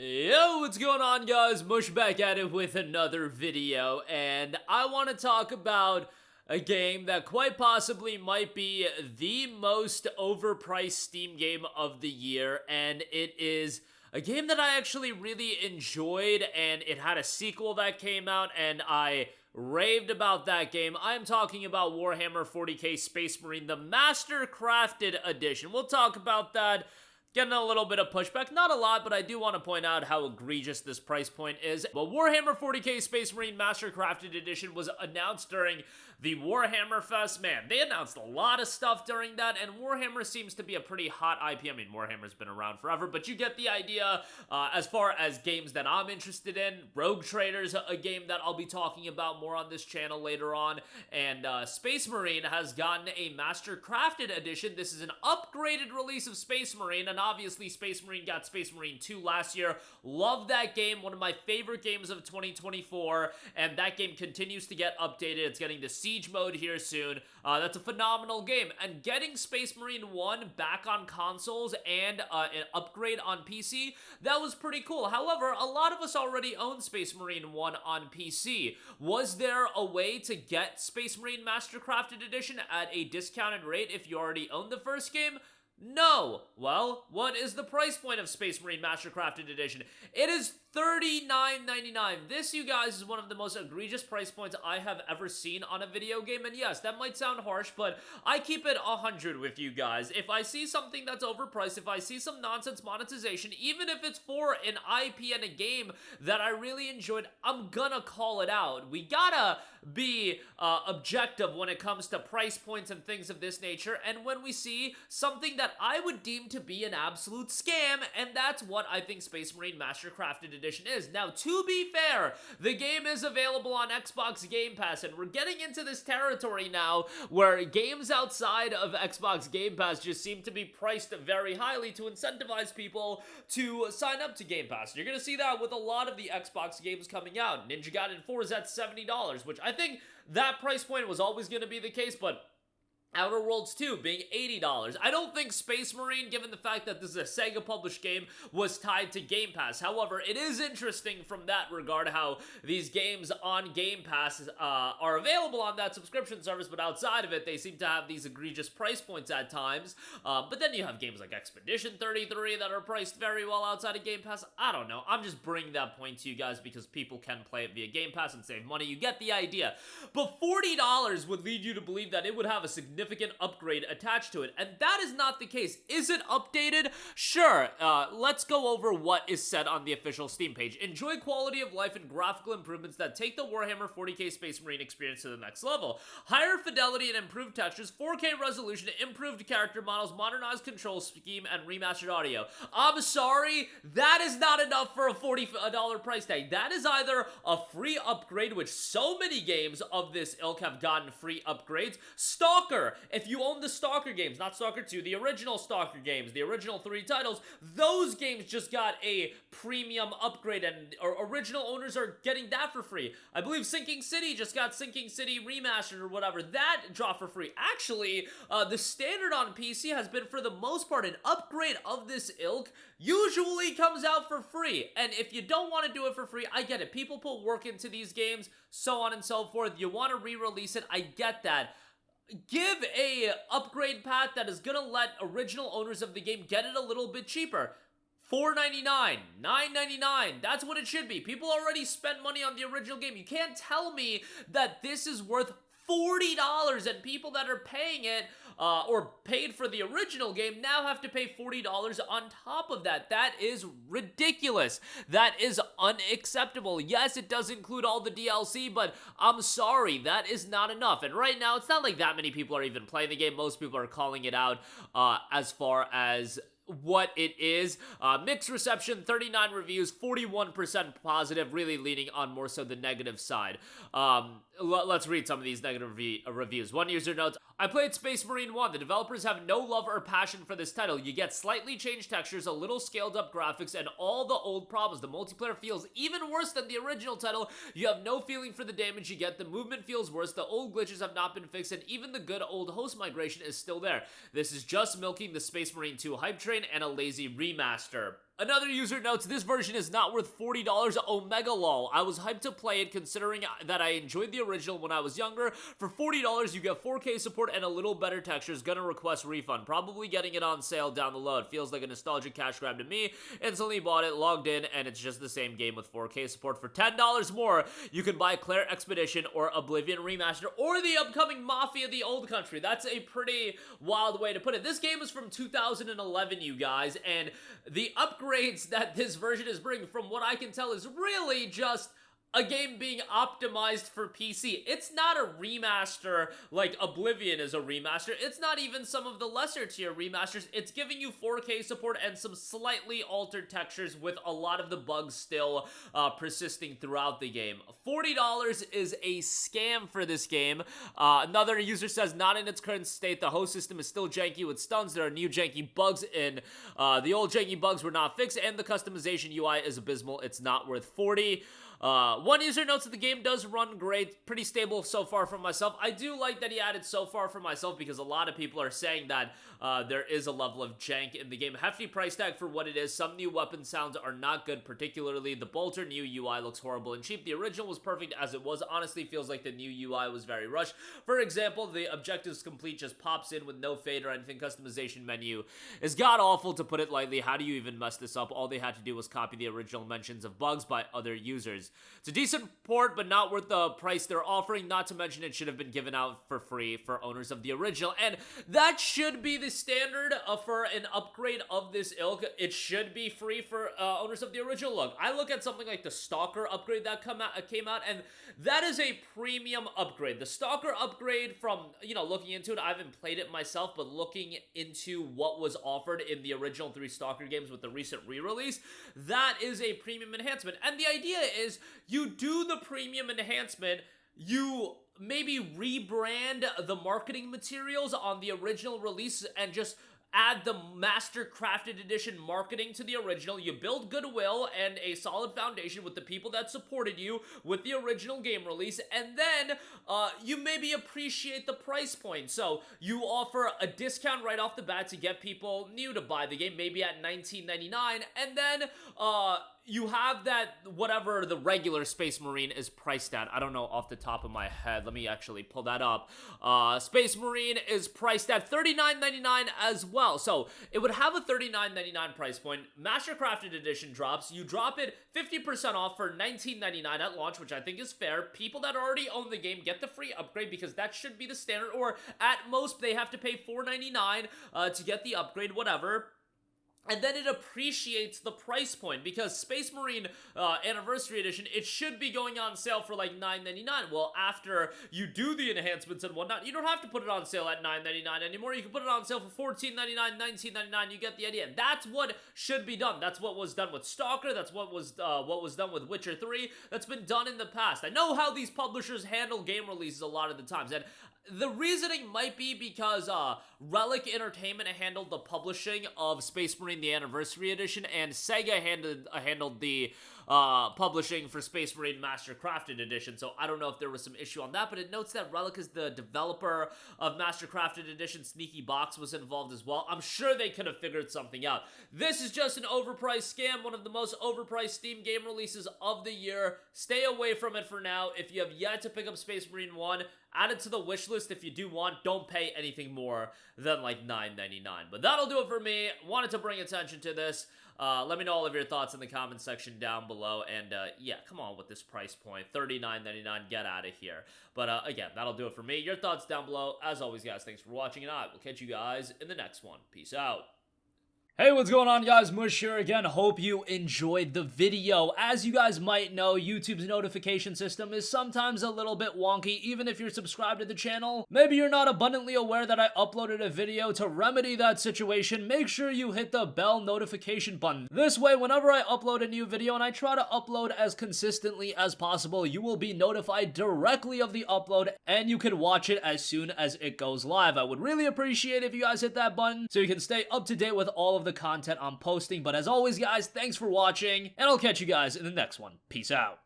Yo, what's going on, guys? Mush back at it with another video, and I want to talk about a game that quite possibly might be the most overpriced Steam game of the year, and it is a game that I actually really enjoyed, and it had a sequel that came out, and I raved about that game. I'm talking about Warhammer 40k Space Marine, the Master Crafted Edition. We'll talk about that. Getting a little bit of pushback, not a lot, but I do want to point out how egregious this price point is. But Warhammer 40k Space Marine Master Crafted Edition was announced during the Warhammer Fest. Man, they announced a lot of stuff during that, and Warhammer seems to be a pretty hot IP. I mean, Warhammer's been around forever, but you get the idea. As far as games that I'm interested in, Rogue Trader's a game that I'll be talking about more on this channel later on, and Space Marine has gotten a Master Crafted Edition. This is an upgraded release of Space Marine, and obviously Space Marine got Space Marine 2 last year. Love that game, one of my favorite games of 2024, and that game continues to get updated. It's getting the Siege mode here soon. That's a phenomenal game, and getting Space Marine 1 back on consoles and an upgrade on PC, that was pretty cool. However, a lot of us already own Space Marine 1 on PC. Was there a way to get Space Marine Master Crafted Edition at a discounted rate if you already owned the first game? No. Well, what is the price point of Space Marine Master Crafted Edition? It is $39.99. This, you guys, is one of the most egregious price points I have ever seen on a video game, and yes, that might sound harsh, but I keep it 100 with you guys. If I see something that's overpriced, if I see some nonsense monetization, even if it's for an IP and a game that I really enjoyed, I'm gonna call it out. We gotta be objective when it comes to price points and things of this nature, and when we see something that I would deem to be an absolute scam, and that's what I think Space Marine Master Crafted Edition is. Now, to be fair, the game is available on Xbox Game Pass, and we're getting into this territory now where games outside of Xbox Game Pass just seem to be priced very highly to incentivize people to sign up to Game Pass. You're gonna see that with a lot of the Xbox games coming out. Ninja Gaiden 4 is at $70, which I think that price point was always gonna be the case, but Outer Worlds 2 being $80. I don't think Space Marine, given the fact that this is a Sega-published game, was tied to Game Pass. However, it is interesting from that regard how these games on Game Pass are available on that subscription service, but outside of it, they seem to have these egregious price points at times. But then you have games like Expedition 33 that are priced very well outside of Game Pass. I don't know. I'm just bringing that point to you guys because people can play it via Game Pass and save money. You get the idea. But $40 would lead you to believe that it would have a significant upgrade attached to it, and that is not the case. Is it updated? Sure. Let's go over what is said on the official Steam page. Enjoy quality of life and graphical improvements that take the Warhammer 40k Space Marine experience to the next level. Higher fidelity and improved textures, 4K resolution, improved character models, modernized control scheme, and remastered audio. I'm sorry, that is not enough for a $40 price tag. That is either a free upgrade, which so many games of this ilk have gotten free upgrades. Stalker, if you own the Stalker games, not Stalker 2, the original Stalker games, the original 3 titles, those games just got a premium upgrade, and original owners are getting that for free. I believe Sinking City just got Sinking City Remastered or whatever. That dropped for free. Actually, the standard on PC has been, for the most part, an upgrade of this ilk usually comes out for free. And if you don't want to do it for free, I get it. People put work into these games, so on and so forth. You want to re-release it, I get that. Give a upgrade path that is gonna let original owners of the game get it a little bit cheaper. $4.99, $9.99, that's what it should be. People already spent money on the original game. You can't tell me that this is worth $40 and people that are paying it or paid for the original game now have to pay $40 on top of that. That is ridiculous. That is unacceptable. Yes, it does include all the DLC, but I'm sorry, that is not enough. And right now, it's not like that many people are even playing the game. Most people are calling it out as far as what it is. Mixed reception, 39 reviews, 41% positive, really leaning on more so the negative side. Let's read some of these negative reviews. One user notes, I played Space Marine 1. The developers have no love or passion for this title. You get slightly changed textures, a little scaled up graphics, and all the old problems. The multiplayer feels even worse than the original title. You have no feeling for the damage you get. The movement feels worse. The old glitches have not been fixed, and even the good old host migration is still there. This is just milking the Space Marine 2 hype train and a lazy remaster. Another user notes, this version is not worth $40, Omega lol. I was hyped to play it considering that I enjoyed the original when I was younger. For $40, you get 4K support and a little better textures. Gonna request refund. Probably getting it on sale down the road. Feels like a nostalgic cash grab to me. Instantly bought it, logged in, and it's just the same game with 4K support. For $10 more, you can buy Claire Expedition or Oblivion Remaster or the upcoming Mafia the Old Country. That's a pretty wild way to put it. This game is from 2011, you guys, and the upgrades that this version is bringing, from what I can tell, is really just a game being optimized for PC. It's not a remaster like Oblivion is a remaster. It's not even some of the lesser tier remasters. It's giving you 4K support and some slightly altered textures with a lot of the bugs still persisting throughout the game. $40 is a scam for this game. Another user says, not in its current state. The host system is still janky with stuns. There are new janky bugs in. The old janky bugs were not fixed, and the customization UI is abysmal. It's not worth $40. One user notes that the game does run great, pretty stable so far for myself. I do like that he added so far for myself because a lot of people are saying that there is a level of jank in the game. Hefty price tag for what it is. Some new weapon sounds are not good, particularly the bolter new UI looks horrible and cheap. The original was perfect as it was. Honestly, feels like the new UI was very rushed. For example, the objectives complete just pops in with no fade or anything. Customization menu is god-awful, to put it lightly. How do you even mess this up? All they had to do was copy the original mentions of bugs by other users. It's a decent port, but not worth the price they're offering. Not to mention it should have been given out for free for owners of the original. And that should be the standard for an upgrade of this ilk. It should be free for owners of the original. Look, I look at something like the Stalker upgrade that came out, and that is a premium upgrade. The Stalker upgrade, from, looking into it, I haven't played it myself, but looking into what was offered in the original 3 Stalker games with the recent re-release, that is a premium enhancement. And the idea is, you do the premium enhancement, you maybe rebrand the marketing materials on the original release and just add the Master Crafted Edition marketing to the original. You build goodwill and a solid foundation with the people that supported you with the original game release, and then you maybe appreciate the price point. So you offer a discount right off the bat to get people new to buy the game, maybe at $19.99, and then you have that, whatever the regular Space Marine is priced at. I don't know off the top of my head. Let me actually pull that up. Space Marine is priced at $39.99 as well. So it would have a $39.99 price point. Master Crafted Edition drops. You drop it 50% off for $19.99 at launch, which I think is fair. People that already own the game get the free upgrade because that should be the standard, or at most they have to pay $4.99 to get the upgrade, whatever. And then it appreciates the price point, because Space Marine Anniversary Edition, it should be going on sale for like $9.99. Well, after you do the enhancements and whatnot, you don't have to put it on sale at $9.99 anymore. You can put it on sale for $14.99, $19.99. You get the idea. That's what should be done. That's what was done with Stalker. That's what was done with Witcher 3. That's been done in the past. I know how these publishers handle game releases a lot of the times, and the reasoning might be because Relic Entertainment handled the publishing of Space Marine the Anniversary Edition, and Sega handled the publishing for Space Marine Master Crafted Edition. So I don't know if there was some issue on that, but it notes that Relic is the developer of Master Crafted Edition. Sneaky Box was involved as well. I'm sure they could have figured something out. This is just an overpriced scam, one of the most overpriced Steam game releases of the year. Stay away from it for now. If you have yet to pick up Space Marine 1, add it to the wish list if you do want. Don't pay anything more than like $9.99. But that'll do it for me. Wanted to bring attention to this. Let me know all of your thoughts in the comment section down below. And yeah, come on with this price point. $39.99. Get out of here. But again, that'll do it for me. Your thoughts down below. As always, guys, thanks for watching, and I will catch you guys in the next one. Peace out. Hey, what's going on, guys? Mush here again. Hope you enjoyed the video. As you guys might know, YouTube's notification system is sometimes a little bit wonky, even if you're subscribed to the channel. Maybe you're not abundantly aware that I uploaded a video. To remedy that situation, make sure you hit the bell notification button. This way, whenever I upload a new video, and I try to upload as consistently as possible, you will be notified directly of the upload, and you can watch it as soon as it goes live. I would really appreciate if you guys hit that button so you can stay up to date with all of the content I'm posting. But as always, guys, thanks for watching, and I'll catch you guys in the next one. Peace out.